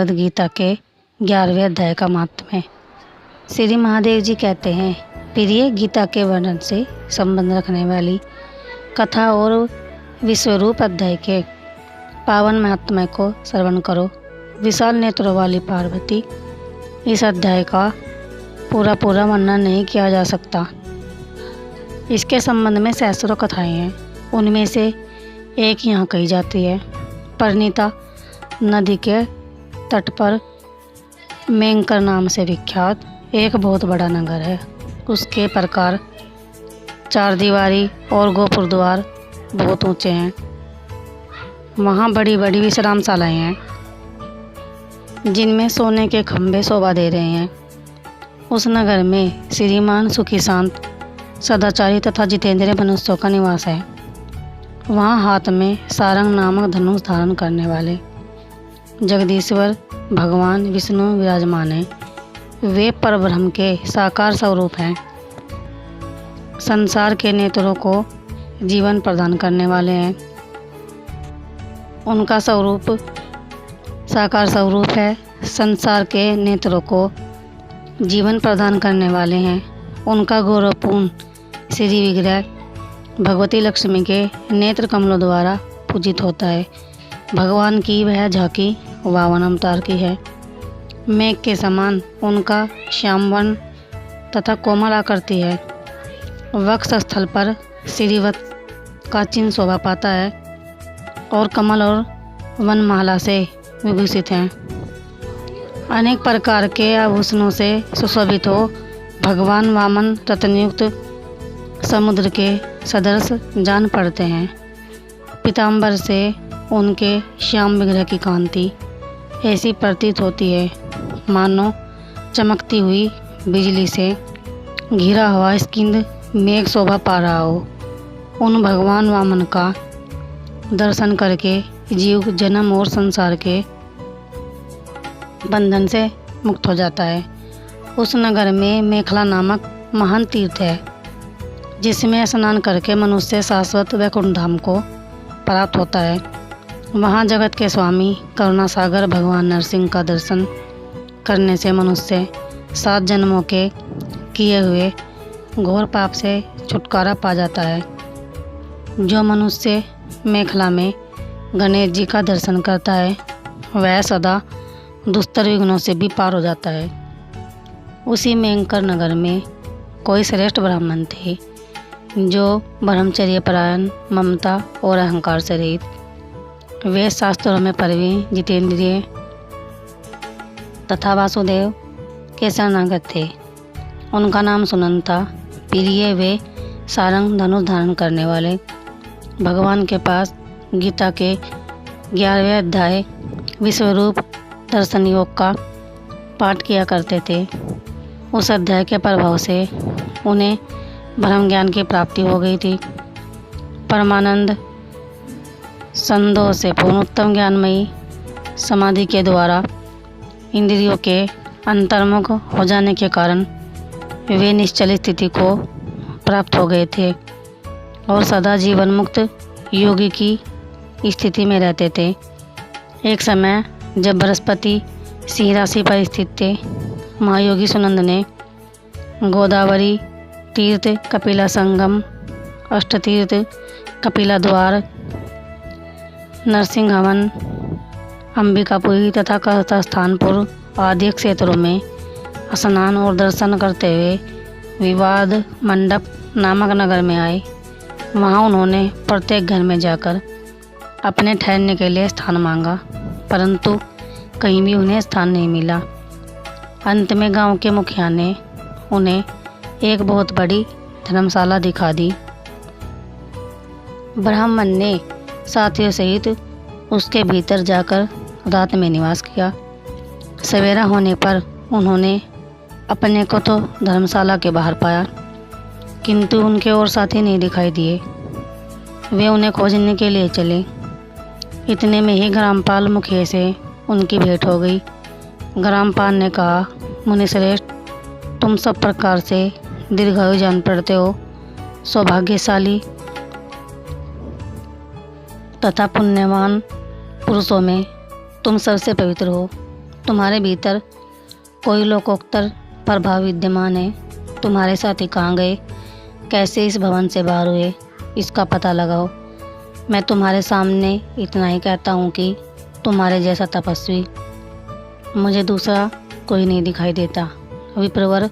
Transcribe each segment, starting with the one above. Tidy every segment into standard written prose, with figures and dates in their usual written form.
भगवद गीता के 11वें अध्याय का महात्म्य। श्री महादेव जी कहते हैं, प्रिय गीता के वर्णन से संबंध रखने वाली कथा और विश्वरूप अध्याय के पावन महात्म्य को श्रवण करो। विशाल नेत्रों वाली पार्वती, इस अध्याय का पूरा वर्णन नहीं किया जा सकता। इसके संबंध में सैकड़ों कथाएं हैं। उनमें से एक यहाँ कही जाती है। परिणीता नदी के तट पर मेंकर नाम से विख्यात एक बहुत बड़ा नगर है। उसके प्रकार चार दीवारी और गोपुर द्वार बहुत ऊंचे हैं। वहाँ बड़ी बड़ी विश्रामशालाएं हैं जिनमें सोने के खंभे शोभा दे रहे हैं। उस नगर में श्रीमान सुखी शांत सदाचारी तथा जितेंद्रिय मनुष्यों का निवास है। वहाँ हाथ में सारंग नामक धनुष धारण करने वाले जगदीश्वर भगवान विष्णु विराजमान हैं। वे परब्रह्म के साकार स्वरूप हैं। संसार के नेत्रों को जीवन प्रदान करने वाले हैं। उनका स्वरूप साकार स्वरूप है। संसार के नेत्रों को जीवन प्रदान करने वाले हैं। उनका गौरवपूर्ण श्री विग्रह भगवती लक्ष्मी के नेत्र कमलों द्वारा पूजित होता है। भगवान की वह झांकी 52 अवतार की है। मेघ के समान उनका श्यामवर्ण तथा कोमल आकृति है। वक्ष स्थल पर श्रीवत का चिन्ह शोभा पाता है और कमल और वनमाला से विभूषित हैं। अनेक प्रकार के आभूषणों से सुशोभित हो भगवान वामन रत्नयुक्त समुद्र के सदृश जान पड़ते हैं। पीताम्बर से उनके श्याम विग्रह की कांति ऐसी प्रतीत होती है मानो चमकती हुई बिजली से घिरा हुआ स्किंद मेघ शोभा पा रहा हो। उन भगवान वामन का दर्शन करके जीव जन्म और संसार के बंधन से मुक्त हो जाता है। उस नगर में मेखला नामक महान तीर्थ है जिसमें स्नान करके मनुष्य शाश्वत वैकुंठ धाम को प्राप्त होता है। वहाँ जगत के स्वामी करुणा सागर भगवान नरसिंह का दर्शन करने से मनुष्य 7 जन्मों के किए हुए घोर पाप से छुटकारा पा जाता है। जो मनुष्य मेखला में गणेश जी का दर्शन करता है वह सदा दुस्तर विघ्नों से भी पार हो जाता है। उसी मेंकर नगर में कोई श्रेष्ठ ब्राह्मण थे जो ब्रह्मचर्य परायण, ममता और अहंकार से रहित, वे शास्त्रों में प्रवीण, जितेंद्रिय तथा वासुदेव के शरणागत थे। उनका नाम सुनंद था। प्रिय वे सारंग धनुष धारण करने वाले भगवान के पास गीता के 11वें अध्याय विश्वरूप दर्शन योग का पाठ किया करते थे। उस अध्याय के प्रभाव से उन्हें ब्रह्म ज्ञान की प्राप्ति हो गई थी। परमानंद संदेह से पूर्ण उत्तम ज्ञानमयी समाधि के द्वारा इंद्रियों के अंतर्मुख हो जाने के कारण वे निश्चल स्थिति को प्राप्त हो गए थे और सदा जीवन मुक्त योगी की स्थिति में रहते थे। एक समय जब बृहस्पति सिंह राशि पर स्थित थे, महायोगी सुनंद ने गोदावरी तीर्थ, कपिला संगम, अष्टतीर्थ, कपिला द्वार, नरसिंह हवन, अंबिकापुरी तथा कहस्थानपुर आदि क्षेत्रों में स्नान और दर्शन करते हुए विवाद मंडप नामक नगर में आए। वहाँ उन्होंने प्रत्येक घर में जाकर अपने ठहरने के लिए स्थान मांगा, परंतु कहीं भी उन्हें स्थान नहीं मिला। अंत में गांव के मुखिया ने उन्हें एक बहुत बड़ी धर्मशाला दिखा दी। ब्राह्मण ने साथियों सहित उसके भीतर जाकर रात में निवास किया। सवेरा होने पर उन्होंने अपने को तो धर्मशाला के बाहर पाया, किंतु उनके और साथी नहीं दिखाई दिए। वे उन्हें खोजने के लिए चले। इतने में ही ग्रामपाल मुखिया से उनकी भेंट हो गई। ग्रामपाल ने कहा, मुनिश्रेष्ठ, तुम सब प्रकार से दीर्घायु जान पड़ते हो। सौभाग्यशाली तथा पुण्यवान पुरुषों में तुम सबसे पवित्र हो। तुम्हारे भीतर कोई लोकोत्तर प्रभाव विद्यमान है। तुम्हारे साथी कहाँ गए, कैसे इस भवन से बाहर हुए, इसका पता लगाओ। मैं तुम्हारे सामने इतना ही कहता हूँ कि तुम्हारे जैसा तपस्वी मुझे दूसरा कोई नहीं दिखाई देता। विप्रवर,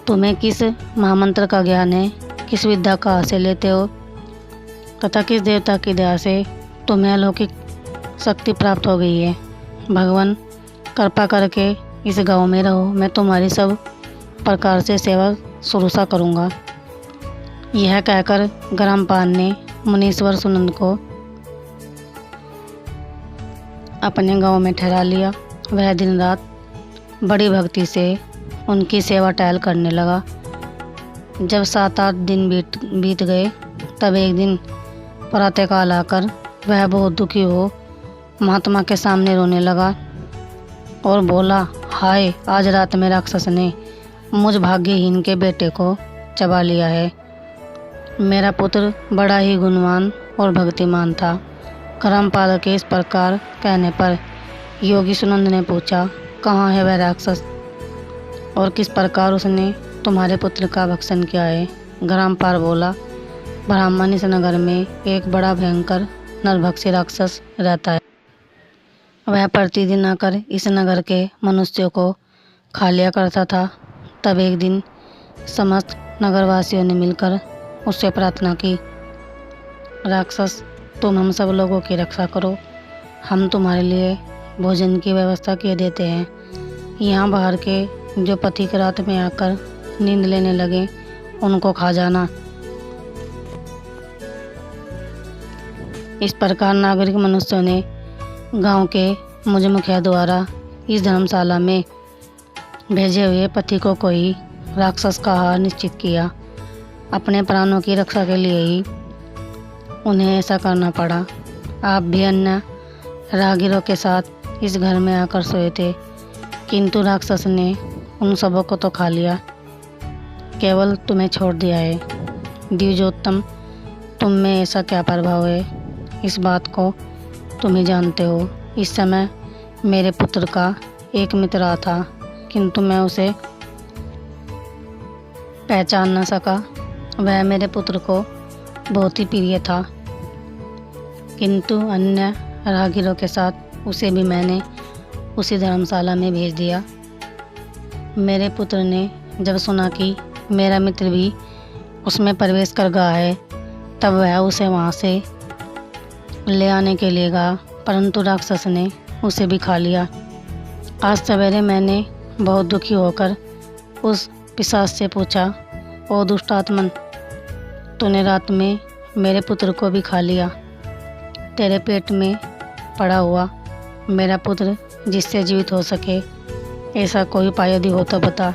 तुम्हें किस महामंत्र का ज्ञान है, किस विद्या कहाँ से लेते हो तथा किस देवता की दया से तुम्हें अलौकिक शक्ति प्राप्त हो गई है। भगवान कृपा करके इस गांव में रहो, मैं तुम्हारी सब प्रकार से सेवा शुरूसा करूँगा। यह कहकर ग्रामपाल ने मुनीश्वर सुनंद को अपने गांव में ठहरा लिया। वह दिन रात बड़ी भक्ति से उनकी सेवा टहल करने लगा। जब 7-8 दिन बीत गए तब एक दिन प्रातःकाल आकर वह बहुत दुखी हो महात्मा के सामने रोने लगा और बोला, हाय, आज रात में राक्षस ने मुझ भाग्यहीन के बेटे को चबा लिया है। मेरा पुत्र बड़ा ही गुणवान और भक्तिमान था। ग्रामपाल के इस प्रकार कहने पर योगी सुनंद ने पूछा, कहाँ है वह राक्षस और किस प्रकार उसने तुम्हारे पुत्र का भक्षण किया है। ग्रामपाल बोला, ब्राह्मण इस नगर में एक बड़ा भयंकर नरभक्षी राक्षस रहता है। वह प्रतिदिन आकर इस नगर के मनुष्यों को खा लिया करता था। तब एक दिन समस्त नगरवासियों ने मिलकर उससे प्रार्थना की, राक्षस, तुम हम सब लोगों की रक्षा करो, हम तुम्हारे लिए भोजन की व्यवस्था किए देते हैं। यहाँ बाहर के जो पथिक रात में आकर नींद लेने लगे उनको खा जाना। इस प्रकार नागरिक मनुष्यों ने गांव के मुझ मुखिया द्वारा इस धर्मशाला में भेजे हुए पथिकों को ही राक्षस का आहार निश्चित किया। अपने प्राणों की रक्षा के लिए ही उन्हें ऐसा करना पड़ा। आप भी अन्य राहगीरों के साथ इस घर में आकर सोए थे, किंतु राक्षस ने उन सबों को तो खा लिया, केवल तुम्हें छोड़ दिया है। द्विजोत्तम, तुम में ऐसा क्या प्रभाव है, इस बात को तुम ही जानते हो। इस समय मेरे पुत्र का एक मित्र आया था, किंतु मैं उसे पहचान न सका। वह मेरे पुत्र को बहुत ही प्रिय था, किंतु अन्य राहगीरों के साथ उसे भी मैंने उसी धर्मशाला में भेज दिया। मेरे पुत्र ने जब सुना कि मेरा मित्र भी उसमें प्रवेश कर गया है, तब वह उसे वहाँ से ले आने के लिए गया, परंतु राक्षस ने उसे भी खा लिया। आज सवेरे मैंने बहुत दुखी होकर उस पिशाच से पूछा, ओ दुष्टात्मन, तूने रात में मेरे पुत्र को भी खा लिया। तेरे पेट में पड़ा हुआ मेरा पुत्र जिससे जीवित हो सके, ऐसा कोई उपाय यदि हो तो बता।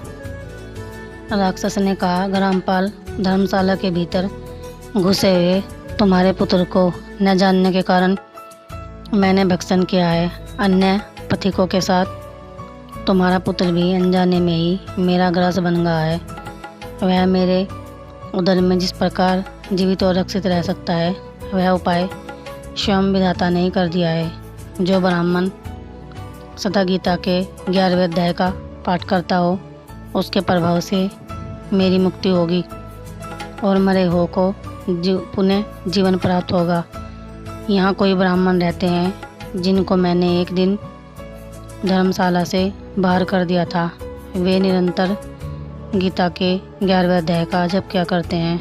राक्षस ने कहा, ग्रामपाल, धर्मशाला के भीतर घुसे हुए तुम्हारे पुत्र को न जानने के कारण मैंने भक्षण किया है। अन्य पथिकों के साथ तुम्हारा पुत्र भी अनजाने में ही मेरा ग्रास बन गया है। वह मेरे उदर में जिस प्रकार जीवित और रक्षित रह सकता है, वह उपाय स्वयं विधाता ने ही कर दिया है। जो ब्राह्मण सदा गीता के 11वें अध्याय का पाठ करता हो, उसके प्रभाव से मेरी मुक्ति होगी और मरे हो को पुनः जीवन प्राप्त होगा। यहाँ कोई ब्राह्मण रहते हैं जिनको मैंने एक दिन धर्मशाला से बाहर कर दिया था। वे निरंतर गीता के 11वें अध्याय का जप क्या करते हैं।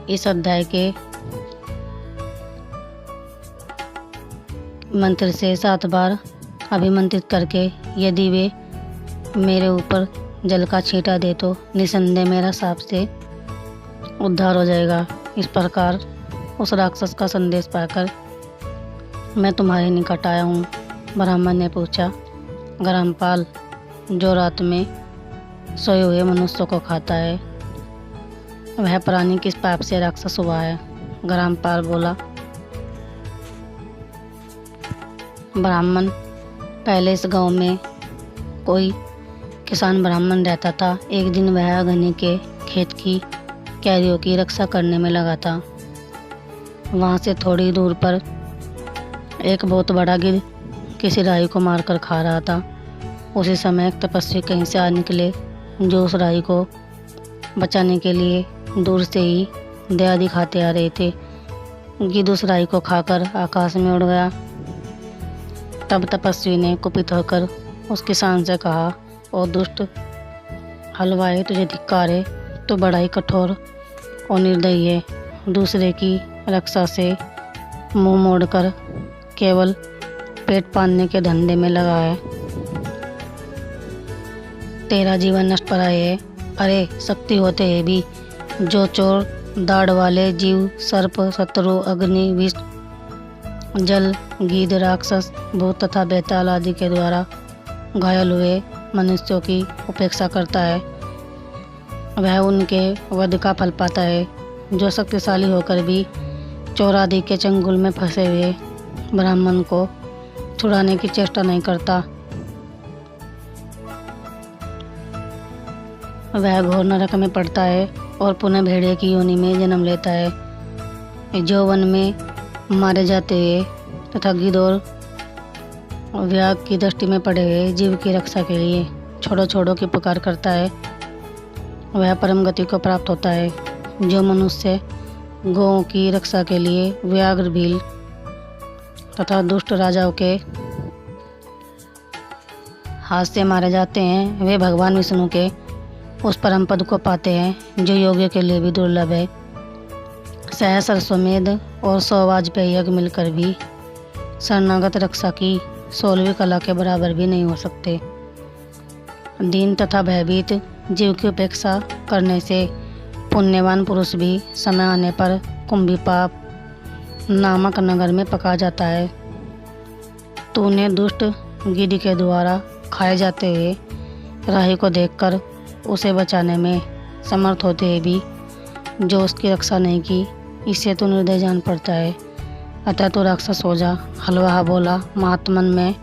इस अध्याय के मंत्र से 7 बार अभिमंत्रित करके यदि वे मेरे ऊपर जल का छींटा दे तो निसंदेह मेरा सांप से उद्धार हो जाएगा। इस प्रकार उस राक्षस का संदेश पाकर मैं तुम्हारे निकट आया हूँ। ब्राह्मण ने पूछा, ग्रामपाल, जो रात में सोए हुए मनुष्यों को खाता है, वह प्राणी किस पाप से राक्षस हुआ है। ग्रामपाल बोला, ब्राह्मण, पहले इस गांव में कोई किसान ब्राह्मण रहता था। एक दिन वह गन्ने के खेत की कैरियों की रक्षा करने में लगा था। वहाँ से थोड़ी दूर पर एक बहुत बड़ा गिद्ध किसी राही को मारकर खा रहा था। उसी समय एक तपस्वी कहीं से आ निकले जो उस राही को बचाने के लिए दूर से ही दया दिखाते आ रहे थे। गिद्ध उस राही को खाकर आकाश में उड़ गया। तब तपस्वी ने कुपित होकर उस किसान से कहा, ओ दुष्ट हलवाई, तुझे धिक्कार है, तो बड़ा ही कठोर और निर्दयी है। दूसरे की रक्षा से मुंह मोड़कर केवल पेट पालने के धंधे में लगा है। तेरा जीवन नष्ट पराया है। अरे शक्ति होते हैं भी जो चोर, दाढ़ वाले जीव, सर्प, शत्रु, अग्नि, विष, जल, गिद्ध, राक्षस, भूत तथा बेताल आदि के द्वारा घायल हुए मनुष्यों की उपेक्षा करता है, वह उनके वध का फल पाता है। जो शक्तिशाली होकर भी चोर आदि के चंगुल में फंसे हुए ब्राह्मण को छुड़ाने की चेष्टा नहीं करता, वह घोर नरक में पड़ता है और पुनः भेड़िए की योनि में जन्म लेता है। जो वन में मारे जाते हुए तथा गिद्ध और व्याघ्र की दृष्टि में पड़े हुए जीव की रक्षा के लिए छोड़ो छोड़ो की पुकार करता है, वह परम गति को प्राप्त होता है। जो मनुष्य गौओं की रक्षा के लिए व्याघ्र, भील तथा दुष्ट राजाओं के हाथ से मारे जाते हैं, वे भगवान विष्णु के उस परम पद को पाते हैं जो योगियों के लिए भी दुर्लभ है। सहस्र अश्वमेध और 100 वाजपेयी यज्ञ मिलकर भी शरणागत रक्षा की 16वीं कला के बराबर भी नहीं हो सकते। दीन तथा भयभीत जीव की उपेक्षा करने से पुण्यवान पुरुष भी समय आने पर कुंभीपाप नामक नगर में पका जाता है। तूने दुष्ट गिद्ध के द्वारा खाए जाते हुए राही को देखकर उसे बचाने में समर्थ होते हुए भी जो उसकी रक्षा नहीं की, इससे तो निर्दय जान पड़ता है। अतः तो राक्षस हो जा। हलवा बोला, महात्मन में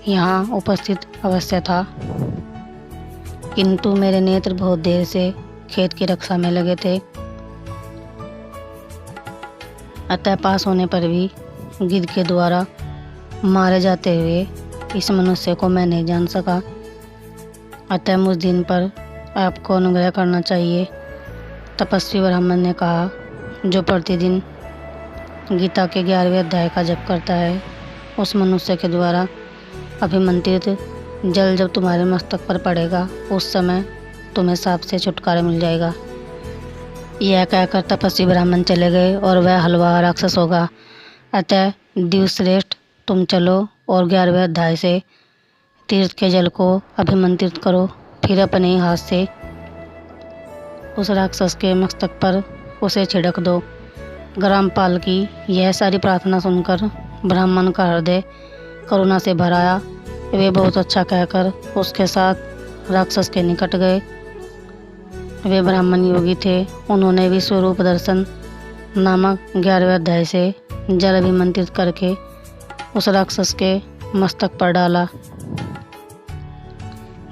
यहाँ उपस्थित अवश्य था, किंतु मेरे नेत्र बहुत देर से खेत की रक्षा में लगे थे, अतः पास होने पर भी गिद्ध के द्वारा मारे जाते हुए इस मनुष्य को मैं नहीं जान सका। अतः मुझ दिन पर आपको अनुग्रह करना चाहिए। तपस्वी ब्राह्मण ने कहा, जो प्रतिदिन गीता के 11वें अध्याय का जप करता है, उस मनुष्य के द्वारा अभिमंत्रित जल जब तुम्हारे मस्तक पर पड़ेगा, उस समय तुम्हें साप से छुटकारा मिल जाएगा। यह कहकर तपस्वी ब्राह्मण चले गए और वह हलवा राक्षस होगा। अतः दिवश्रेष्ठ, तुम चलो और 11वें अध्याय से तीर्थ के जल को अभिमंत्रित करो, फिर अपने ही हाथ से उस राक्षस के मस्तक पर उसे छिड़क दो। ग्रामपाल की यह सारी प्रार्थना सुनकर ब्राह्मण का हृदय करुणा से भर आया। वे बहुत अच्छा कहकर उसके साथ राक्षस के निकट गए। वे ब्राह्मण योगी थे। उन्होंने विश्वरूप दर्शन नामक 11वें अध्याय से जल अभिमंत्रित करके उस राक्षस के मस्तक पर डाला।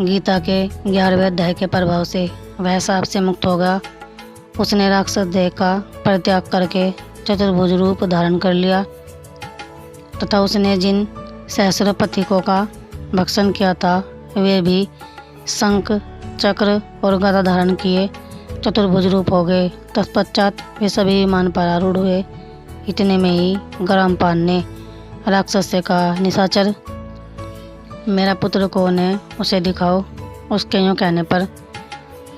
गीता के 11वें अध्याय के प्रभाव से वह साप से मुक्त होगा। उसने राक्षस देह का परित्याग करके चतुर्भुज रूप धारण कर लिया तथा उसने जिन सहस्र पथिकों का भक्षण किया था, वे भी शंख, चक्र और गदा धारण किए चतुर्भुज रूप हो गए। तत्पश्चात वे सभी विमान पर आरूढ़ हुए। इतने में ही ग्रामपाल ने राक्षस से कहा, निशाचर, मेरा पुत्र कौन है, उसे दिखाओ। उसके यूँ कहने पर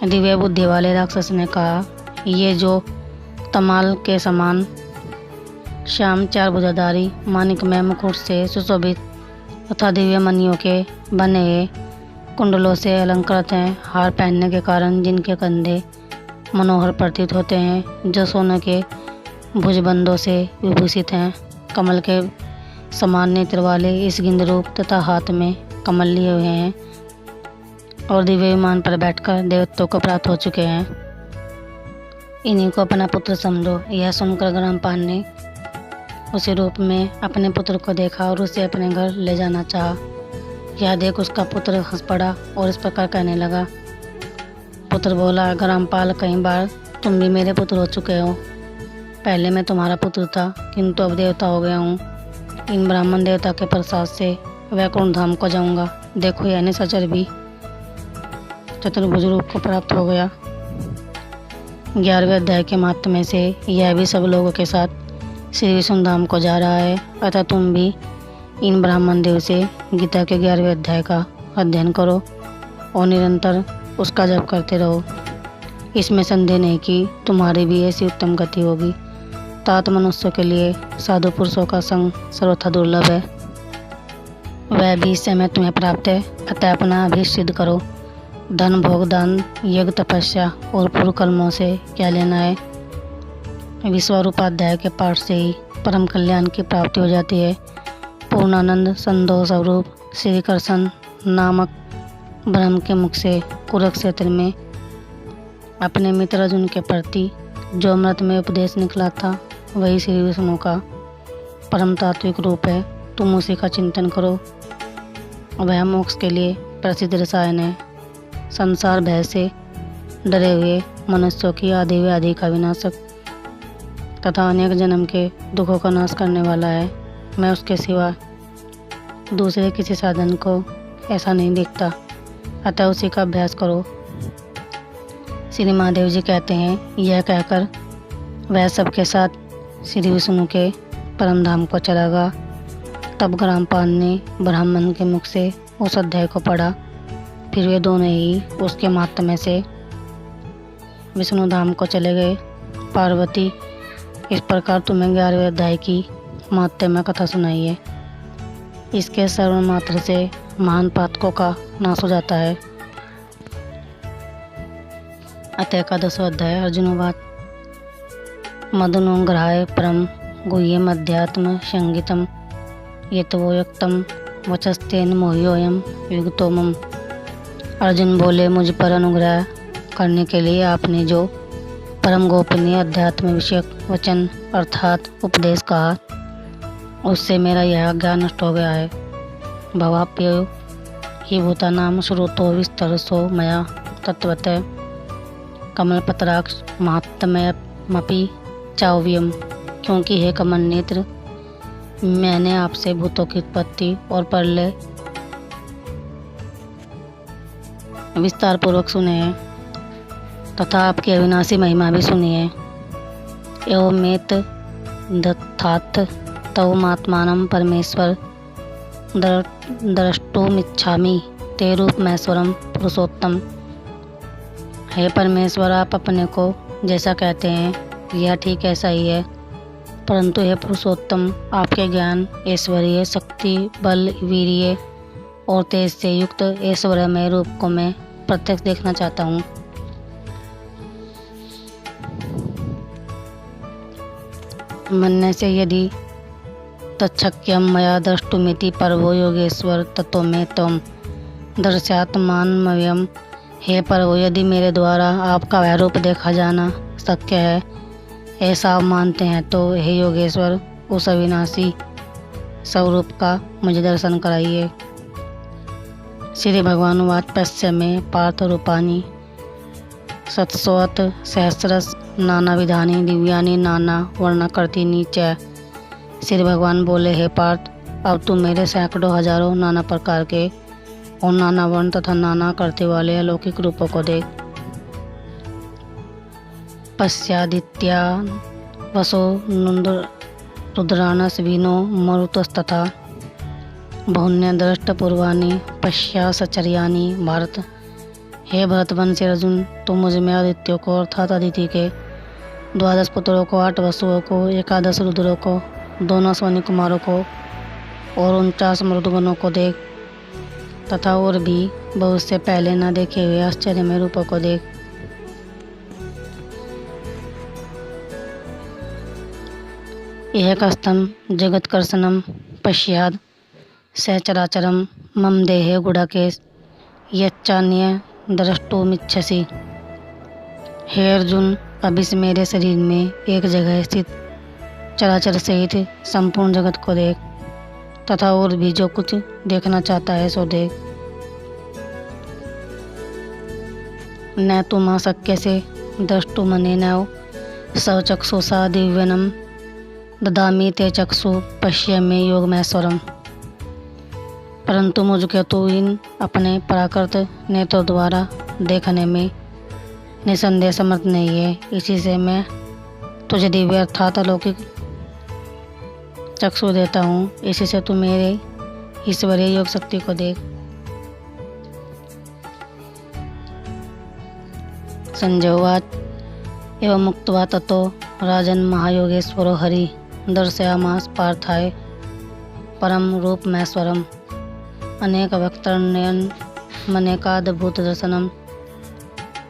दिव्य बुद्धि वाले राक्षस ने कहा, ये जो तमाल के समान श्याम 4 भुजाधारी माणिकमय मुकुट से सुशोभित तथा दिव्य मणियों के बने हुए कुंडलों से अलंकृत हैं, हार पहनने के कारण जिनके कंधे मनोहर प्रतीत होते हैं, जो सोने के भुजबंदों से विभूषित हैं, कमल के समान नेत्र वाले इस गिंद रूप तथा हाथ में कमल लिए हुए हैं और दिव्य विमान पर बैठकर देवत्वों को प्राप्त हो चुके हैं। इन्हीं को अपना पुत्र समझो। यह सुनकर ग्रामपाल ने उसी रूप में अपने पुत्र को देखा और उसे अपने घर ले जाना चाहा। यह देख उसका पुत्र हंस पड़ा और इस प्रकार कहने लगा। पुत्र बोला, ग्रामपाल, कई बार तुम भी मेरे पुत्र हो चुके हो। पहले मैं तुम्हारा पुत्र था, किंतु अब देवता हो गया हूँ। इन ब्राह्मण देवता के प्रसाद से वैकुंठ धाम को जाऊंगा। देखो यह निशाचर भी चतुर्भुज रूप को प्राप्त हो गया। 11वें अध्याय के महात्म्य से यह भी सब लोगों के साथ श्री विष्णु धाम को जा रहा है। अतः तुम भी इन ब्राह्मण देव से गीता के 11वें अध्याय का अध्ययन करो और निरंतर उसका जप करते रहो। इसमें संदेह नहीं कि तुम्हारी भी ऐसी उत्तम गति होगी। तात मनुष्यों के लिए साधु पुरुषों का संग सर्वथा दुर्लभ है, वह भी इस समय तुम्हें प्राप्त है। अतः अपना अभीष्ट सिद्ध करो। धन भोग दान यज्ञ तपस्या और पूर्व कर्मों से क्या लेना है। विश्वरूपाध्याय के पाठ से ही परम कल्याण की प्राप्ति हो जाती है। पूर्णानंद संतोष स्वरूप श्री कृष्ण नामक ब्रह्म के मुख से कुरुक्षेत्र में अपने मित्र अर्जुन के प्रति जो अमृत में उपदेश निकला था, वही श्री विष्णु का परम तात्विक रूप है। तुम उसी का चिंतन करो। वह मोक्ष के लिए प्रसिद्ध रसायन है। संसार भय से डरे हुए मनुष्यों की आदि व्याधि का विनाशक तथा अनेक जन्म के दुखों का नाश करने वाला है। मैं उसके सिवा दूसरे किसी साधन को ऐसा नहीं देखता, अतः उसी का अभ्यास करो। श्री महादेव जी कहते हैं, यह कहकर वह सबके साथ श्री विष्णु के परम धाम को चला गया। तब ग्रामपाल ने ब्राह्मण के मुख से उस अध्याय को पढ़ा। फिर वे दोनों ही उसके महात्म्य से विष्णु धाम को चले गए। पार्वती, इस प्रकार तुम्हें 11वें अध्याय की महात्म्य कथा सुनाई है। इसके श्रवण मात्र से महान पातकों का नाश हो जाता है। अतः 11वां अध्याय अर्जुनवाद। मदनुग्रहाय परम गुह्यम अध्यात्म संगीतम यतवोक्तम वचस्तेन मोह्योयम युक्तो मम। अर्जुन बोले, मुझ पर अनुग्रह करने के लिए आपने जो परम गोपनीय अध्यात्म विषयक वचन अर्थात उपदेश कहा, उससे मेरा यह ज्ञान नष्ट हो गया है। भवाप्यो ही भूतानाम श्रुतो विस्तरसो मया तत्वतः कमलपत्राक्ष महात्म्यमपि चाव्यम। क्योंकि हे कमल नेत्र, मैंने आपसे भूतों की उत्पत्ति और प्रलय विस्तार पूर्वक सुने हैं तथा आपकी अविनाशी महिमा भी सुनी है। एवमेत दत्तात् तवमात्मानं परमेश्वर द्रष्टुमिच्छामि ते रूपमेश्वरम पुरुषोत्तम। हे परमेश्वर, आप अपने को जैसा कहते हैं यह ठीक ऐसा ही है, परंतु हे पुरुषोत्तम, आपके ज्ञान ऐश्वर्य शक्ति बल वीर्य और तेज से युक्त ऐश्वर्यमय रूप को मैं प्रत्यक्ष देखना चाहता हूँ। मन्य से यदि तच्छक्यम मया द्रष्टुमिति पर्वो योगेश्वर ततो में त्वं दर्शयात्मानमव्यम। हे प्रभु, यदि मेरे द्वारा आपका वह रूप देखा जाना शक्य है, ऐसा आप मानते हैं, तो हे योगेश्वर, उस अविनाशी स्वरूप का मुझे दर्शन कराइए। श्री भगवान वाच पश्य में पार्थ रूपानी सत्सवत सहस्रस नाना विधानी दिव्यानी नाना वर्णाकृतिनी च। श्री भगवान बोले, हे पार्थ, अब तुम मेरे सैकड़ों हजारों नाना प्रकार के और नाना वर्ण तथा नाना करते वाले अलौकिक रूपों को देख। पश्चादित्या वसो रुद्रानस वीनो मरुतस्तथा बहुन्य दृष्ट पूर्वाणी पश्चासचर्यानि भारत। हे भरतवंशी अर्जुन, तुम मुझ में आदित्यों को अर्थात अदिति के 12 पुत्रों को, 8 वसुओं को, 11 रुद्रों को, 2 अश्वनी कुमारों को और 49 मृदगणों को देख तथा और भी बहुत से पहले न देखे हुए आश्चर्यमय रूपों को देख। यह कस्तम जगत्कर्षणम पश्चाद सहचराचरम मम देहे गुड़ाकेश यच्चान्य द्रष्टुमिच्छसि। हे अर्जुन, अब इस मेरे शरीर में एक जगह स्थित चराचर सहित संपूर्ण जगत को देख तथा और भी जो कुछ देखना चाहता है सो देख। न तुम शक्य से द्रष्टुमनेनैव सचक्षुषा दिव्यनम ददामि ते चक्षु पश्यामि योगमैश्वरम्। परंतु मुझको तो इन अपने प्राकृत नेत्रों द्वारा देखने में निसंदेह समर्थ नहीं है। इसी से मैं तुझे दिव्य अर्थात अलौकिक चक्षु देता हूँ। इसी से तू मेरे ईश्वरीय योग शक्ति को देख। संजय उवाच एवं मुक्त्वा ततो राजन् महायोगेश्वरो हरि दर्शयामास पार्थाय परम रूपमैश्वरम् अनेक वक्त्रनयन अनेकाद्भुत दर्शनम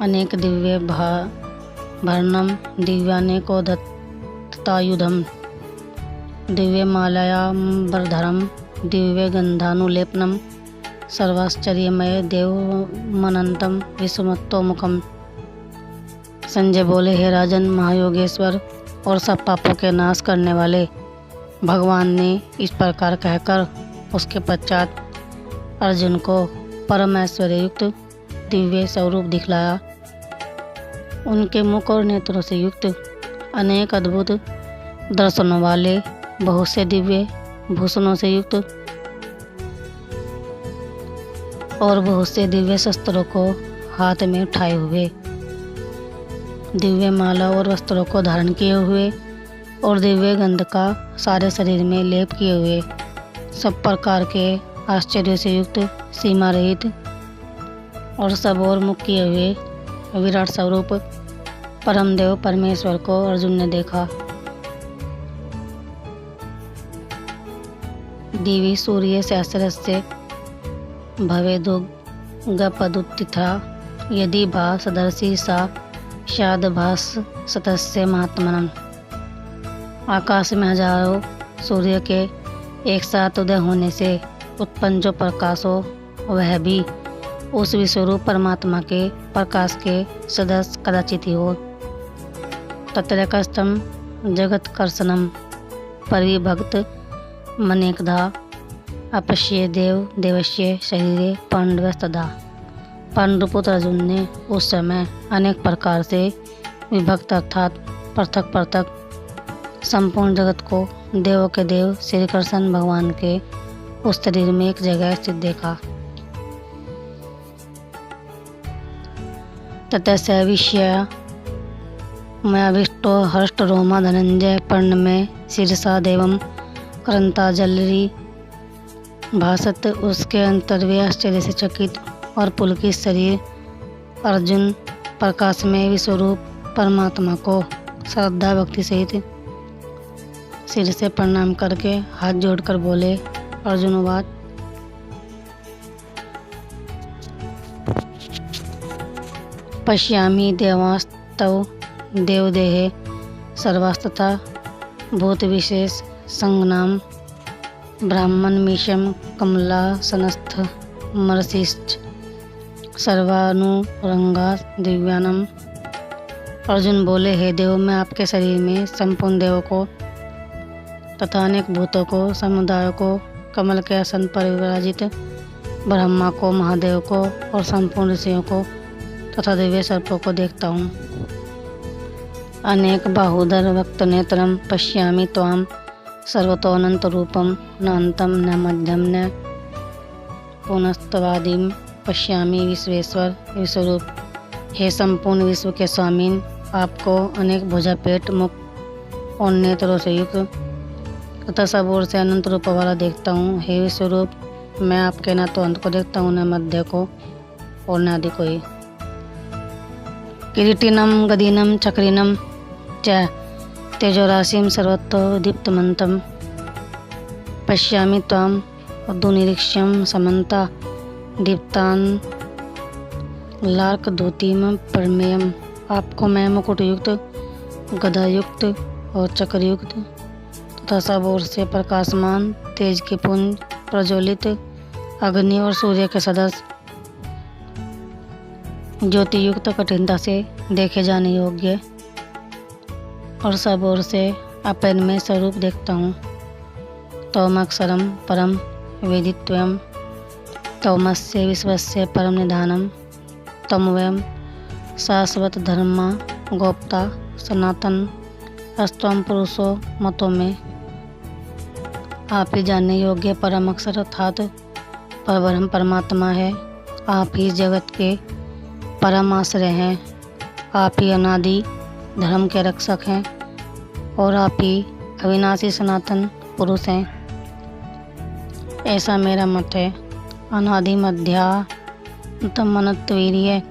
अनेक दिव्य भरणम दिव्यानेकोदत्तायुधम दिव्य मालयाम्बरधरम दिव्य गंधानुलेपनम सर्वाश्चर्यमय देवमनंतम विस्मत्तोमुखम। संजय बोले, हे राजन, महायोगेश्वर और सब पापों के नाश करने वाले भगवान ने इस प्रकार कहकर उसके पश्चात अर्जुन को परम ऐश्वर्य युक्त दिव्य स्वरूप दिखलाया। उनके मुख और नेत्रों से युक्त अनेक अद्भुत दर्शनों वाले बहुत से दिव्य भूषणों से युक्त और बहुत से दिव्य शस्त्रों को हाथ में उठाए हुए, दिव्य माला और वस्त्रों को धारण किए हुए और दिव्य गंध का सारे शरीर में लेप किए हुए, सब प्रकार के आश्चर्य से युक्त, सीमा रहित और सब और मुख किए हुए विराट स्वरूप परमदेव परमेश्वर को अर्जुन ने देखा। दिवी सूर्य सहस्रस्य भवेदुगपदुत्थिता यदि भा सदर्शी सा शादभास सतस्य महात्मनम। आकाश में हजारों सूर्य के एक साथ उदय होने से उत्पन्न जो प्रकाश हो वह भी उस विश्वरूप परमात्मा के प्रकाश के सदस्य कदाचित ही हो। तत्रैकस्थं जगत्कर्षणं परिभक्त मनेकधा अपश्ये देवस्य शरीरे पांडवस्तदा। पांडुपुत्र अर्जुन ने उस समय अनेक प्रकार से विभक्त अर्थात पृथक पृथक संपूर्ण जगत को देवों के देव श्री कृष्ण भगवान के उस शरीर में एक जगह स्थित देखा। ततः विषय मयाविष्टो हर्ष रोमा धनंजय पर्ण में शीर्षा देवम करंता जलरी भासत। उसके अंतर्व्य आश्चर्य से चकित और पुलकित शरीर अर्जुन प्रकाश में विश्वरूप परमात्मा को श्रद्धा भक्ति सहित सिर से प्रणाम करके हाथ जोड़कर बोले। अर्जुन उवाच पश्यामि देवास्तव देवदेहे सर्वास्तथा भूत विशेष संज्ञाम ब्राह्मण मीशम कमलासनस्थ मर्षिश्च सर्वानुरंगा दिव्यानम। अर्जुन बोले, हे देव, मैं आपके शरीर में संपूर्ण देवों को तथा अनेक भूतों को, समुदायों को, कमल के आसन पर विराजित ब्रह्मा को, महादेव को और संपूर्ण ऋषियों को तथा दिव्य सर्पों को देखता हूँ। अनेक बाहुधर वक्त नेत्रम पश्यामि त्वाम सर्वतोऽनंत रूपम न अंतम न मध्यम न पुनस्तवादिम पश्यामि विश्वेश्वर विश्वरूप। हे संपूर्ण विश्व के स्वामीन, आपको अनेक भुजा, पेट, मुख और नेत्रों से युक्त तथा सब ओर से अनंत रूप वाला देखता हूँ। हे विश्वरूप, मैं आपके न तो अंत को देखता हूँ, न मध्य को और न आदि को ही। किरीटिनम गदीनम चक्रिनम च तेजोराशिम सर्वतो दीप्तमंतम पश्यामि त्वाम उद्दुनिरीक्ष्यम समन्ता दीप्तान लार्कधूतिम परमेयम। आपको मैं मुकुट युक्त, गदा युक्त और चक्र युक्त तथा सब ओर से प्रकाशमान तेज के पुंज प्रज्वलित अग्नि और सूर्य के सदस्य ज्योति युक्त कठिनता से देखे जाने योग्य और सब ओर से अपरिमेय स्वरूप देखता हूँ। तोमक्षरम परम वेदित्वम तोमस्य विश्वस्य परम निधानम तमवयम शाश्वत धर्मा गोप्ता सनातन अस्त्वं पुरुषो मतो में। आप ही जानने योग्य परम अक्षर अर्थात परब्रह्म परमात्मा है। आप ही जगत के परम आश्रय हैं। आप ही अनादि धर्म के रक्षक हैं और आप ही अविनाशी सनातन पुरुष हैं, ऐसा मेरा मत है। अनादि मध्यान्तम अनंत वीर्य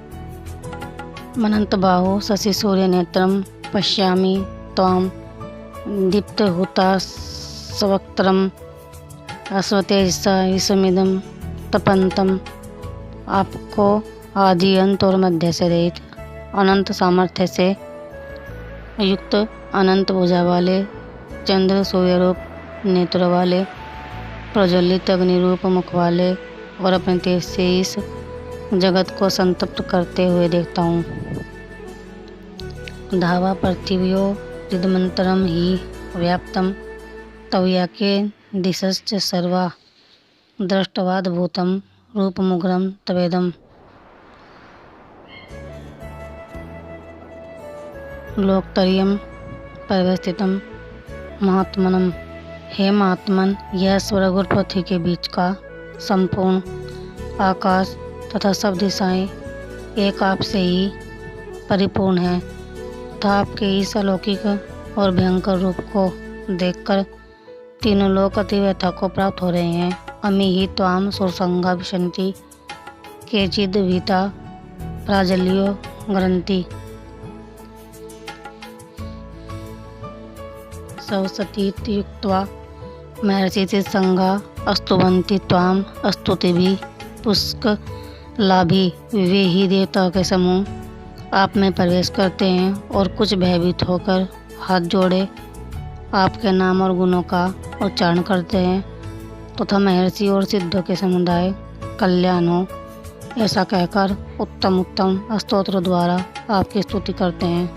मनंत बाहो शशि सूर्य नेत्रम पश्यामि त्वाम दीप्त हुता सवक्त्रम अश्वतेजसा विश्वमिदं तपंतम। आपको आदि अंत और मध्य से रहित अनंत सामर्थ्य से युक्त अनंत भुजा वाले चंद्र सूर्य रूप नेत्र वाले प्रज्वलित अग्नि रूप मुख वाले और अपने तेज से इस जगत को संतप्त करते हुए देखता हूँ। धावा पृथिव्यो हृदमंतरम ही व्याप्तम तव्याके दिशश्च सर्वा दृष्टवाद्भूतम रूपमुग्रम तवेदम। लोकतर्यम परिवस्थितम महात्मनम। हे महात्मन, यह स्वर्ग और पृथ्वी के बीच का संपूर्ण आकाश तथा सब दिशाएं एक आप से ही परिपूर्ण है तथा आपके इस अलौकिक और भयंकर रूप को देखकर तीनों लोग अति व्यथा को प्राप्त हो रहे हैं। अमी ही त्वाम सुरसंगा विशंति केचिद भीता प्राजल्यो ग्रंथि। सवसतीत्युक्त्वा महर्षि संगा अस्तुवन्ति त्वाम स्तुतिभिः पुष्कलाभि। वे ही देवताओं के समूह आप में प्रवेश करते हैं और कुछ भयभीत होकर हाथ जोड़े आपके नाम और गुणों का उच्चारण करते हैं तथा महर्षि और सिद्धों के समुदाय कल्याण हो ऐसा कहकर उत्तम उत्तम स्तोत्र द्वारा आपकी स्तुति करते हैं।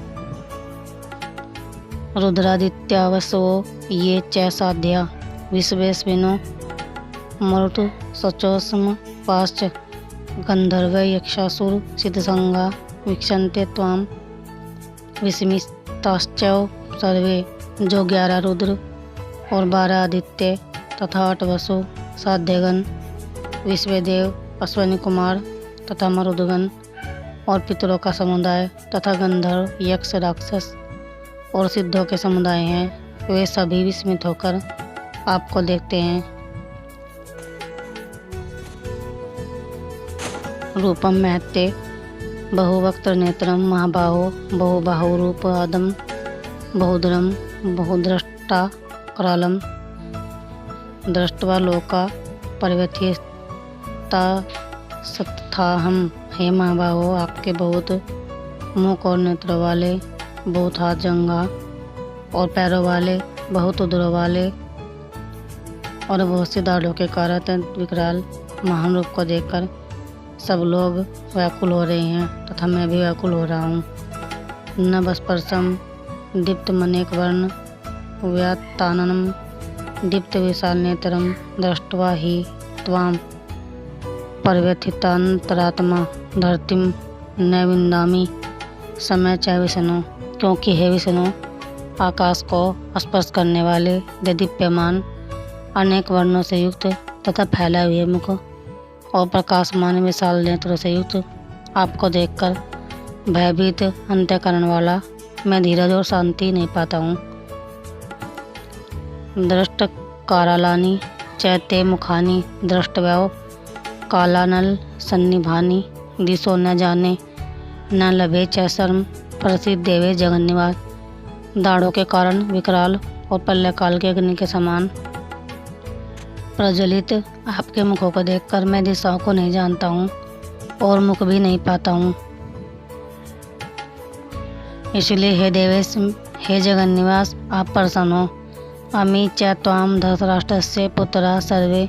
रुद्रादित्यावसो ये च साध्या विश्वेस्मिनो मरुत सचोस्म पाश्च गंधर्व यक्षासुर सिद्धसंगा वीक्षन्ते त्वाम विस्मिताश्चैव सर्वे। जो 11 रुद्र और 12 आदित्य तथा 8 वसु साध्यगण विश्वदेव अश्वनी कुमार तथा मरुदगण और पितरों का समुदाय तथा गंधर्व यक्ष राक्षस और सिद्धों के समुदाय हैं, वे सभी विस्मित होकर आपको देखते हैं। रूपम महत्ते बहुवक्त्र नेत्रम महाबाहो बहुबाहुरूप आदम बहुधरम बहुद्रष्टा करालम। दृष्ट्वा लोका परिव्यथिता सत्थाहम। हे महाबाहो, आपके बहुत मुख और नेत्र वाले, बहुत हाथ जंगा और पैरों वाले, बहुत उदरों वाले और बहुत सी दाढ़ों के कारण विकराल महान रूप को देखकर सब लोग व्याकुल हो रहे हैं तथा मैं भी व्याकुल हो रहा हूँ। नभस्पर्शम दीप्त मनेक वर्ण व्याताननम दीप्त विशाल नेत्रम दृष्ट्वा ही त्वाम परिव्यथितांतरात्मा धरतीम न विंदामि समय च विष्णु। क्योंकि हे विष्णु, आकाश को स्पर्श करने वाले दीप्यमान अनेक वर्णों से युक्त तथा फैला हुए मुख और प्रकाशमान विशाल नेत्रों से युक्त आपको देखकर भयभीत अंतःकरण वाला मैं धीरज और शांति नहीं पाता हूँ। दृष्ट कारालानि चैते मुखानि दृष्टव्यव कालानल सन्निभानि दिशो न जाने न लभे च शर्म प्रसिद्ध देवे जगन्निवास। दाढ़ों के कारण विकराल और प्रलयकाल के अग्नि के समान प्रज्वलित आपके मुखों को देखकर मैं दिशाओं को नहीं जानता हूँ और मुख भी नहीं पाता हूँ। इसलिए हे देवेश, हे जगन्निवास, आप प्रसन्न हो। अमी च त्वाम धृतराष्ट्रस्य पुत्रा सर्वे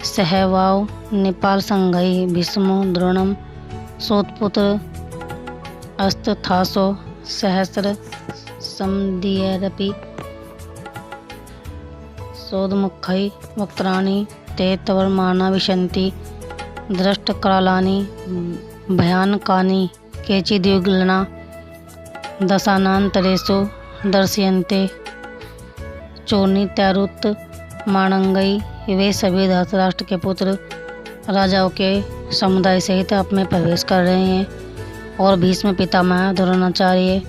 सहवाव नेपाल संघई भीष्मो द्रोणम सूतपुत्र अस्तथासो सहस्र समदीयरपि सोदमुखै वक्त्राणि ते तवर्माना विशन्ति दृष्टकरालानि भयानकानि केचिद्युगलना दशानान्तरेषु दर्शयन्ते चोनित्यारुत माणंगई। वे सभी धृतराष्ट्र के पुत्र राजाओं के समुदाय सहित आप में प्रवेश कर रहे हैं और भीष्म पितामह द्रोणाचार्य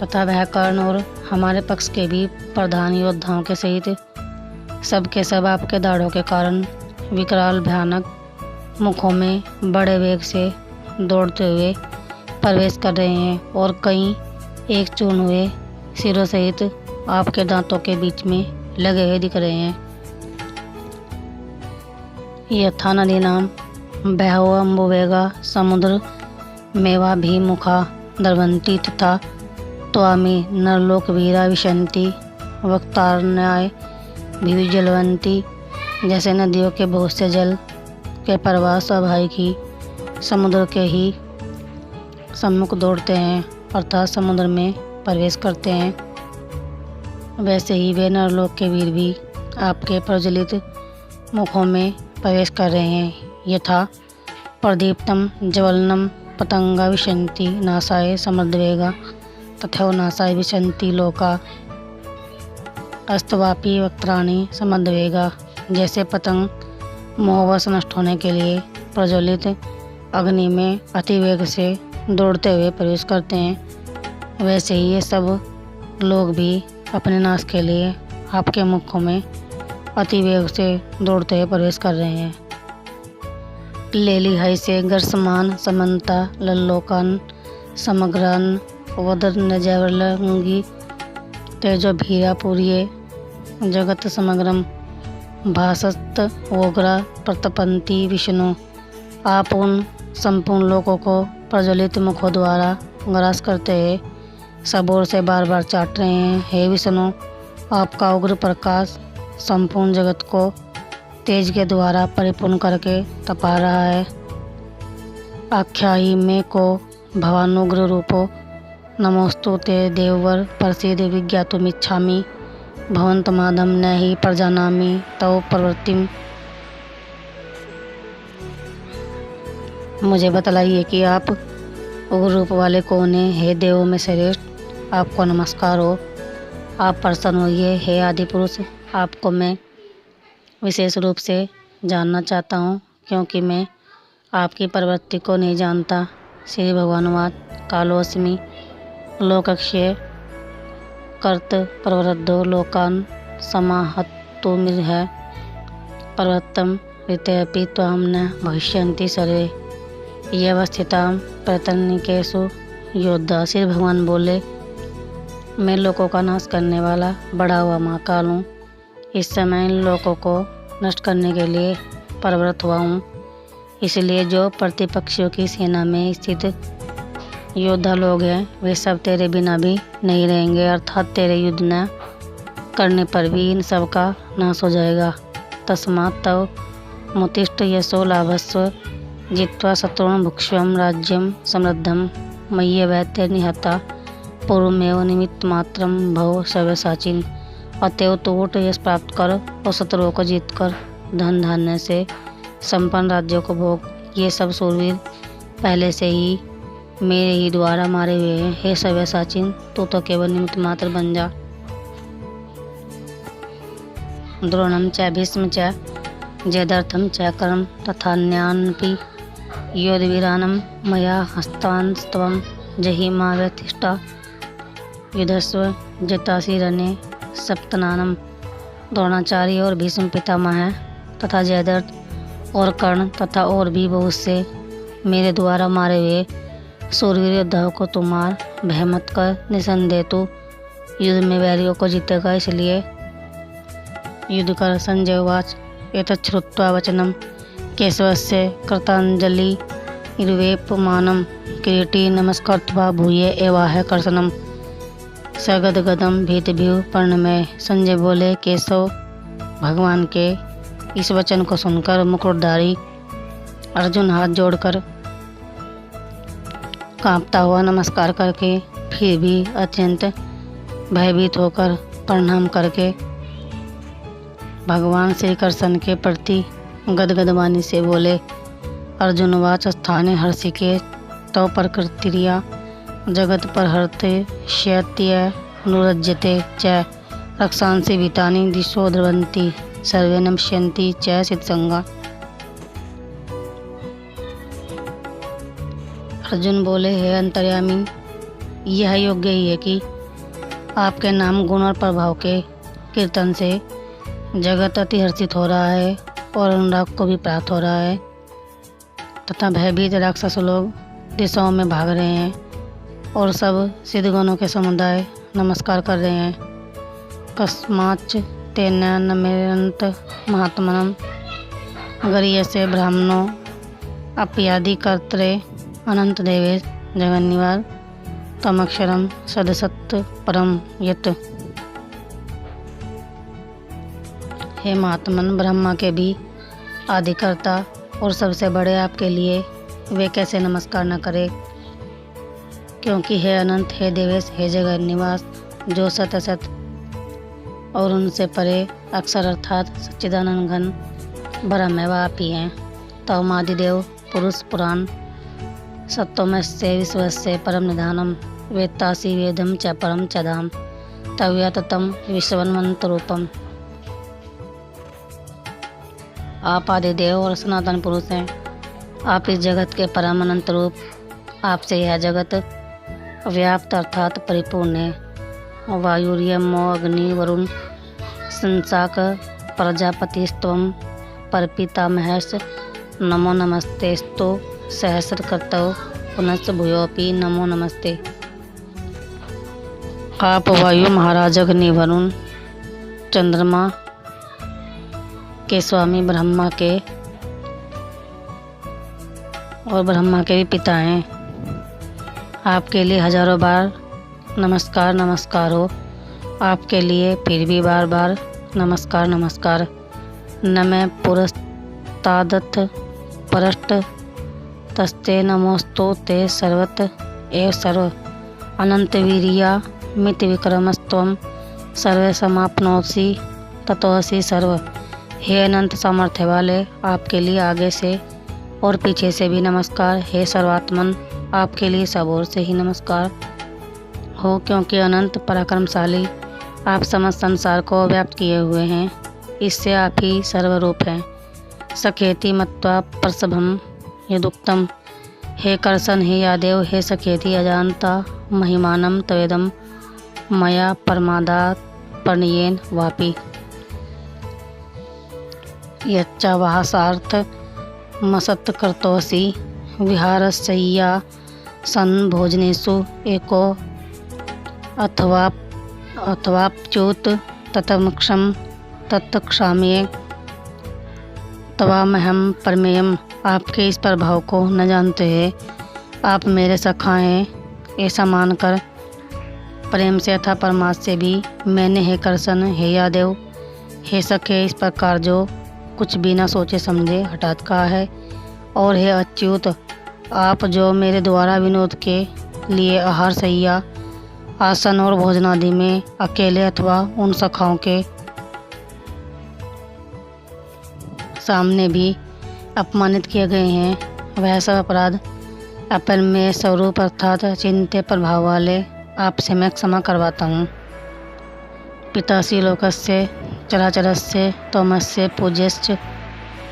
तथा वह कर्ण और हमारे पक्ष के भी प्रधान योद्धाओं के सहित सब के सब आपके दाढ़ों के कारण विकराल भयानक मुखों में बड़े वेग से दौड़ते हुए प्रवेश कर रहे हैं और कई एक चूर्ण हुए सिरों सहित आपके दांतों के बीच में लगे हुए दिख रहे हैं। यथा नदीनां बहवोऽम्बुवेगा समुद्र मेवा भी मुखा द्रवन्ति तथा त्वामि नरलोक वीरा विशन्ति वक्तारण्याय भी जलवंती। जैसे नदियों के बहुत से जल के प्रवाह स्वाभाविक ही समुद्र के ही सम्मुख दौड़ते हैं अर्थात समुद्र में प्रवेश करते हैं, वैसे ही वे नरलोक के वीर भी आपके प्रज्वलित मुखों में प्रवेश कर रहे हैं। यथा प्रदीप्तम ज्वलनम पतंगा विशन्ति नासाय समृद्धवेगा तथा नासाय विशन्ति लोका अस्तवापी वक्त्राणि समृद्धवेगा। जैसे पतंग मोहवश नष्ट होने के लिए प्रज्वलित अग्नि में अतिवेग से दौड़ते हुए प्रवेश करते हैं, वैसे ही ये सब लोग भी अपने नाश के लिए आपके मुखों में अतिवेग से दौड़ते हुए प्रवेश कर रहे हैं। लेलिहाई से गर्समान समन्ता लल्लोकान समग्रान वदन जवलंगी तेजो भीरा पूर्ये जगत समग्रम भासस्त वोग्रा प्रतपंती विष्णु। आप उन संपूर्ण लोगों को प्रज्वलित मुखों द्वारा ग्रास करते हैं सब ओर से बार बार चाट रहे हैं। हे विष्णु, आपका उग्र प्रकाश संपूर्ण जगत को तेज के द्वारा परिपूर्ण करके तपा रहा है। आख्यायी में को भवानुग्र रूपो नमोस्तु ते देववर प्रसीद विज्ञातुमिच्छामि भवन्तमादं न हि प्रजानामि तव प्रवृत्तिम। मुझे बतलाइए कि आप उग्र रूप वाले कौन हैं। हे देवों में श्रेष्ठ, आपको नमस्कार हो। आप प्रसन्न होइए। हे आदि पुरुष, आपको मैं विशेष रूप से जानना चाहता हूँ क्योंकि मैं आपकी प्रवृत्ति को नहीं जानता। श्री भगवानुवाद कालोऽस्मि लोकक्षय कर्त प्रवृद्धो लोकान् समाहर्तुमिह प्रवृत्तं ऋतेऽपि त्वां न भविष्यन्ति सर्वे ये अवस्थितां प्रतन्निकेषु योद्धा। श्री भगवान बोले, मैं लोगों का नाश करने वाला बड़ा हुआ महाकाल हूँ। इस समय इन लोगों को नष्ट करने के लिए प्रवृत्त हुआ हूँ। इसलिए जो प्रतिपक्षियों की सेना में स्थित योद्धा लोग हैं वे सब तेरे बिना भी नहीं रहेंगे, अर्थात तेरे युद्ध न करने पर भी इन सब का नाश हो जाएगा। तस्मात् तव मुतिष्ठ यशो लाभस्व जित्वा शत्रुन् भुक्ष्वं राज्यं समृद्धं मय्यवैत्य निहता पूर्वमेव निमित्त मात्रम भव सव्यसाचिन। अतएव तो उठ यश प्राप्त कर और शत्रुओं को जीत कर धन धान्य से संपन्न राज्यों को भोग। ये सब सूरवीर पहले से ही मेरे ही द्वारा मारे हुए हैं। हे सव्यसाचिन, तू तो केवल निमित्त मात्र बन जा। द्रोणम च भीष्म च जयद्रथम च कर्म तथान्यानपि योधवीरानं मया हस्तांस्त्वं जहिमा व्यतिष्ठा युधस्व जतासि रणे सप्तनानम। द्रोणाचार्य और भीष्म पितामह तथा जयद्रथ और कर्ण तथा और भी बहुत से मेरे द्वारा मारे हुए सूरवीर योद्धाओं को तुम मार, भय मत कर। निसंदेह तू युद्ध में वैरियों को जीतेगा, इसलिए युद्ध कर। संजय उवाच एतत् श्रुत्वा वचनं केशवस्य कृताञ्जलि इर्वेपमानं किरीटी नमस्कृत्वा भूये एवाह कर्षणम् सगदगदम भीतभीव प्रणमय। संजय बोले, केशव भगवान के इस वचन को सुनकर मुकुटधारी अर्जुन हाथ जोड़कर कांपता हुआ नमस्कार करके फिर भी अत्यंत भयभीत होकर प्रणाम करके भगवान श्री कृष्ण के प्रति गदगद वाणी से बोले। अर्जुन वाच स्थाने हर्षिके तव प्रकृतिरिया जगत परहर्ते शैत्य अनुरज्यते च रक्षांसि भीतानि दिशो द्रवन्ति सर्वे नमस्यन्ति च सिद्धसंगा। अर्जुन बोले, हे अंतर्यामी, यह योग्य ही है कि आपके नाम, गुण और प्रभाव के कीर्तन से जगत अति हर्षित हो रहा है और अनुराग को भी प्राप्त हो रहा है तथा भयभीत राक्षस लोग दिशाओं में भाग रहे हैं और सब सिद्धगणों के समुदाय नमस्कार कर रहे हैं। कस्माच्च तेन नमेरन्त महात्मनम गरीयसे ब्राह्मणो अप्यादि कर्त्रे अनंत देवे जगन्निवार तमक्षरम सदसत् परम यत्। हे महात्मन, ब्रह्मा के भी आदिकर्ता और सबसे बड़े आपके लिए वे कैसे नमस्कार न करे, क्योंकि हे अनंत, हे देवेश, हे जगत निवास, जो सत असत और उनसे परे अक्षर अर्थात सच्चिदानंद घन ब्रह्म आप ही हैं। तव आदिदेव पुरुष पुराण सत्वमस्य विश्वस्य परम निधानम वेत्तासि वेदम च परम च धाम तव्यततम विश्वन्वंत रूपम। आप आदिदेव और सनातन पुरुष हैं। आप इस जगत के परम अनंत रूप, आपसे यह जगत व्याप्त अर्थात परिपूर्ण है। वायुर्यमो अग्नि वरुण संसाक प्रजापतिस्त्वं परपितामहश्च नमो नमस्तेस्तु सहस्रकृतौ पुनश्च भूयोऽपि नमो नमस्ते। आप वायु, महाराज, अग्नि, वरुण, चंद्रमा के स्वामी, ब्रह्मा के और ब्रह्मा के भी पिता हैं। आपके लिए हजारों बार नमस्कार नमस्कार हो। आपके लिए फिर भी बार बार नमस्कार नमस्कार। न मैं पुरस्तादथ परष्ट तस्ते नमोस्तु ते सर्वत एव सर्व अनंत वीर्या मित विक्रमस्त्वं सर्व समाप्नोसि ततोसि सर्व। हे अनंत सामर्थ्य वाले, आपके लिए आगे से और पीछे से भी नमस्कार। हे सर्वात्मन, आपके लिए सब ओर से ही नमस्कार हो, क्योंकि अनंत पराक्रमशाली आप समस्त संसार को व्याप्त किए हुए हैं। इससे आप ही सर्वरूप हैं। सखेति मत्वा प्रसभम यदुक्तम। हे कर्सन, हे यादेव, हे सखेति, अजानता महिमानम तवेदम मया परमादात प्रणयेन वापि। यच्चावासार्थ मसत्कृतोऽसि विहारशय्या संभोजनेषु एको अथवाप्युत ततमक्षम तत्क्षाम्ये तवामहं परमेयम्। आपके इस प्रभाव को न जानते हैं। आप मेरे सखा हैं, ऐसा मानकर प्रेम से अथा परमात्मा से भी मैंने हे कर्सन, हे यादेव, हे सखे, इस प्रकार जो कुछ बिना सोचे समझे हठात कहा है। और हे अच्युत, आप जो मेरे द्वारा विनोद के लिए आहार शैया आसन और भोजनादि में अकेले अथवा उन सखाओं के सामने भी अपमानित किए गए हैं, वह सब अपराध अपन में स्वरूप अर्थात चिंत्य प्रभाव वाले आपसे मैं क्षमा करवाता हूँ। पितासी लोकस्य चराचरस्य तोमस्य पूज्यश्च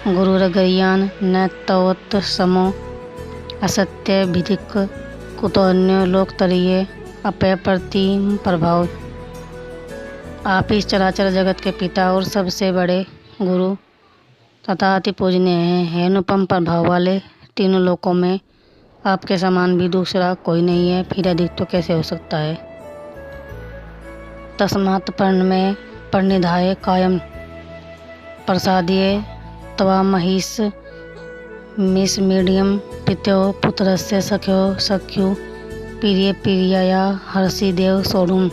गुरुरगर्यान् न तवत् समो असत्य भिधिक कुतोन्य लोकतरीय अपय प्रतिम प्रभाव। आप इस चराचर जगत के पिता और सबसे बड़े गुरु तथा अति पूजनीय हैं। हे अनुपम प्रभाव वाले, तीनों लोकों में आपके समान भी दूसरा कोई नहीं है, फिर अधिक तो कैसे हो सकता है। तस्मात् पर्ण में परिनिधाय कायम प्रसादीय तवा महिष मिस मीडियम पित्यो पुत्रस्य सख्यो सख्यु प्रिय प्रियया हर्षि देव सोढ़ुम।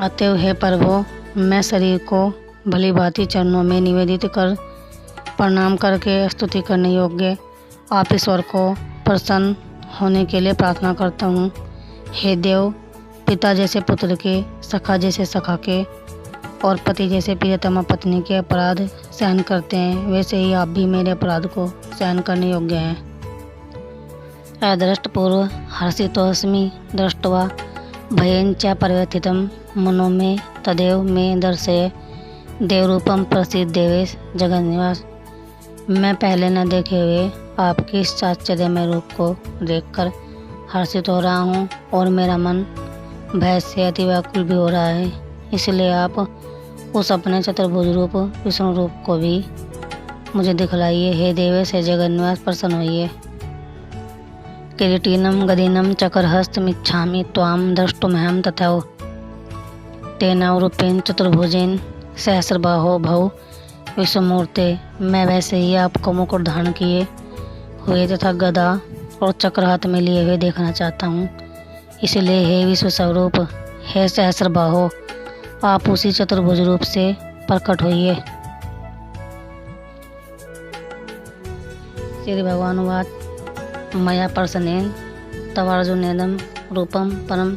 अतएव हे प्रभो, मैं शरीर को भली भांति चरणों में निवेदित कर प्रणाम करके स्तुति करने योग्य आप ईश्वर को प्रसन्न होने के लिए प्रार्थना करता हूँ। हे देव, पिता जैसे पुत्र के, सखा जैसे सखा के और पति जैसे प्रियतमा पत्नी के अपराध सहन करते हैं, वैसे ही आप भी मेरे अपराध को सहन करने योग्य हैं। अदृष्टपूर्व हर्षितोऽस्मि दृष्ट्वा भयेन च परिवर्तितं मनो मे तदेव मे दर्शय देवरूपम प्रसिद्ध देवेश जगन्निवास। मैं पहले न देखे हुए आपके इस आश्चर्यमय रूप को देखकर हर्षित हो रहा हूँ और मेरा मन भय से अति व्याकुल भी हो रहा है। इसलिए आप उस अपने चतुर्भुज रूप विष्णु रूप को भी मुझे दिखलाइए। हे देवेश, हे जगन्निवास, प्रसन्न होइए। किरीटिनम गदिनम चकरहस्तमिच्छामि त्वां द्रष्टुमहं तथैव तेनावरूपेण चतुर्भुजेन सहस्रबाहो भव विश्वमूर्ते। मैं वैसे ही आपको मुकुट धारण किए हुए तथा गदा और चक्र हाथ में लिए हुए देखना चाहता हूँ। इसलिए हे विश्व स्वरूप, हे सहस्रबाहो, आप उसी चतुर्भुज रूप से प्रकट होइए। श्री भगवान वाच मया प्रसन्नेन तवार्जुनेदं रूपम परम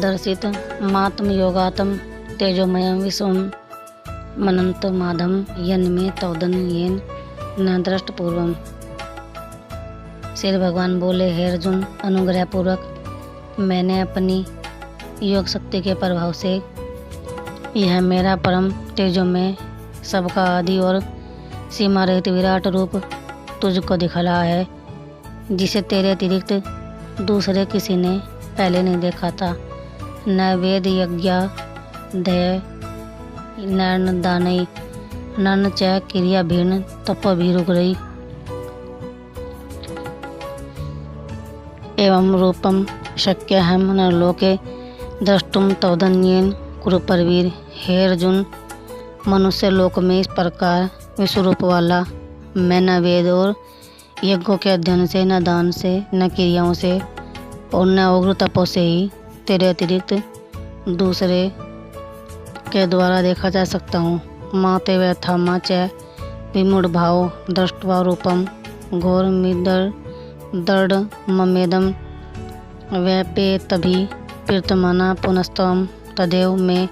दर्शित मात्म योगातम तेजोमयं विश्वम मनंत माधम यन्मे तौदन येन न दृष्ट पूर्वम। श्री भगवान बोले, हे अर्जुन, अनुग्रह पूर्वक मैंने अपनी योग शक्ति के प्रभाव से यह मेरा परम तेजोमय सबका आदि और सीमा रहित विराट रूप तुझको दिखला है, जिसे तेरे अतिरिक्त दूसरे किसी ने पहले नहीं देखा था। न वेद यज्ञ दय नैन दानई नन च क्रिया भीर्ण तप भी रुक रही एवं रूपम शक्य हम न लोके द्रष्टुम तौदन्येन कुरु परवीर। हे अर्जुन, मनुष्य लोक में इस प्रकार विश्वरूप वाला मैं न वेद और यज्ञों के अध्ययन से, न दान से, न क्रियाओं से और न उग्र तपों से ही तेरे अतिरिक्त दूसरे के द्वारा देखा जा सकता हूँ। माते व्यथामा च विमूढ़ भाव दृष्ट्वा रूपम घोर मिदर दर्ड ममेदम व्यपेतभि प्रीतमना पुनस्तम तदेव में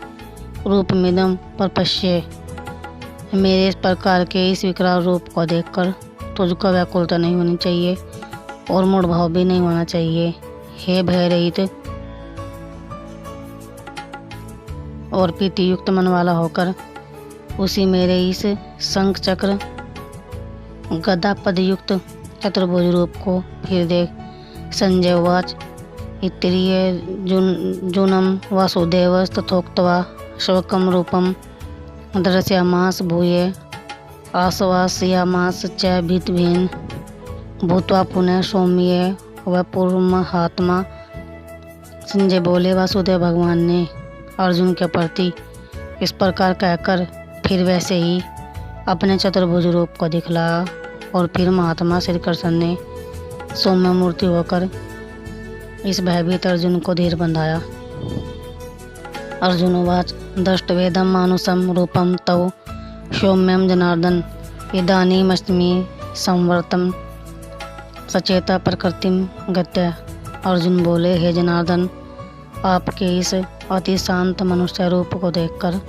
रूपमिदम प्रपश्य। मेरे इस प्रकार के इस विकराल रूप को देखकर तुझको व्याकुलता नहीं होनी चाहिए और मूढ़ भाव भी नहीं होना चाहिए। हे भय रहित और प्रीति युक्त मन वाला होकर उसी मेरे इस शंख चक्र गदा पद युक्त चतुर्भुज रूप को फिर देख। संजय उवाच इत्रीय जूनम वासुदेवस्तथोक्त्वा शोकम रूपम दर्शयामास भूये आश्वासयामास च भीतभीन भूत्वा पुनः सौम्य व पूर्वमहात्मा। संजय बोले, वासुदेव भगवान ने अर्जुन के प्रति इस प्रकार कहकर फिर वैसे ही अपने चतुर्भुज रूप को दिखलाया और फिर महात्मा श्री कृष्ण ने सौम्य मूर्ति होकर इस भयभीत अर्जुन को धीर बंधाया। अर्जुन उवाच दृष्टवेदं मानुषं रूपं तव सौम्यं जनार्दन इदानीमस्मि संवर्तं सचेता प्रकृतिम गत्या। अर्जुन बोले, हे जनार्दन, आपके इस अति शांत मनुष्य रूप को देखकर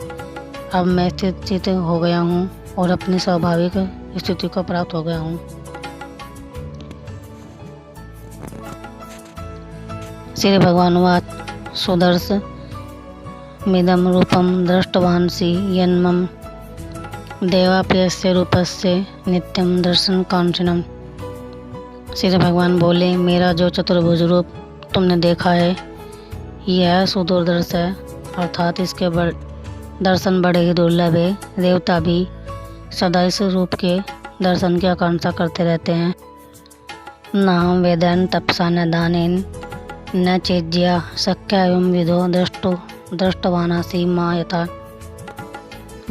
अब मैं स्थित चित हो गया हूँ और अपनी स्वाभाविक स्थिति को प्राप्त हो गया हूँ। श्री भगवान वाच सुदर्श मिदम रूपम दृष्टवांसि यन्मम देवाप्रियस्य रूपस्य नित्यम दर्शन कांक्षिणम। श्री भगवान बोले, मेरा जो चतुर्भुज रूप तुमने देखा है यह सुदूरदर्श है, अर्थात इसके दर्शन बड़े ही दुर्लभ है। देवता भी सदा इस रूप के दर्शन की आकांक्षा करते रहते हैं। न हम वेदैन तपसा न दानेन न चेज्या शक्या एवं विधो दृष्टवानासी माँ यथा।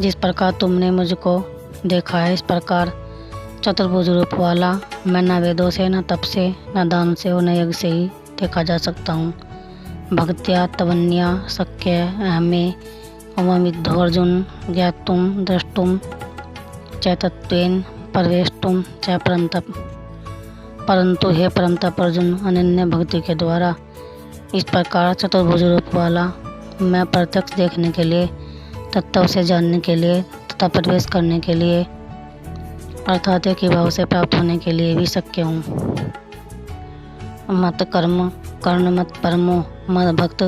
जिस प्रकार तुमने मुझको देखा है इस प्रकार चतुर्भुज रूप वाला मैं न वेदों से, न तप से, न दान से और न यज्ञ से ही देखा जा सकता हूँ। भक्त्या तवन्या शक्य हमें अवमिद्धोर्जुन ज्ञातुम द्रष्टुम च तत्वेन प्रवेष्टुम च परंतु हे परमतप अर्जुन, अनन्य भक्ति के द्वारा इस प्रकार चतुर्भुज रूप वाला मैं प्रत्यक्ष देखने के लिए, तत्व से जानने के लिए तथा प्रवेश करने के लिए अर्थात एक ही भाव से प्राप्त होने के लिए भी शक्य हूँ। मत कर्म कर्णमत परमो मद भक्त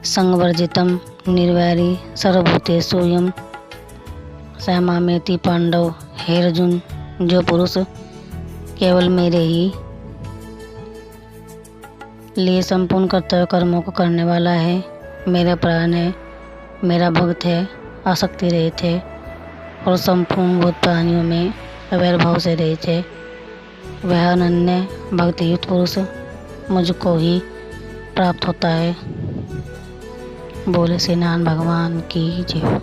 संगवर्जितम निर्वैरी सर्वभूतेषु यम सहमामेति पांडव। हे अर्जुन, जो पुरुष केवल मेरे ही लिए संपूर्ण कर्तव्य कर्मों को करने वाला है, मेरा प्राण है, मेरा भक्त है, आसक्ति रहित है और संपूर्ण भूत प्राणियों में वैरभाव से रहित है, वह अनन्य भक्तियुक्त पुरुष मुझको ही प्राप्त होता है। बोले श्री नारायण भगवान की जय।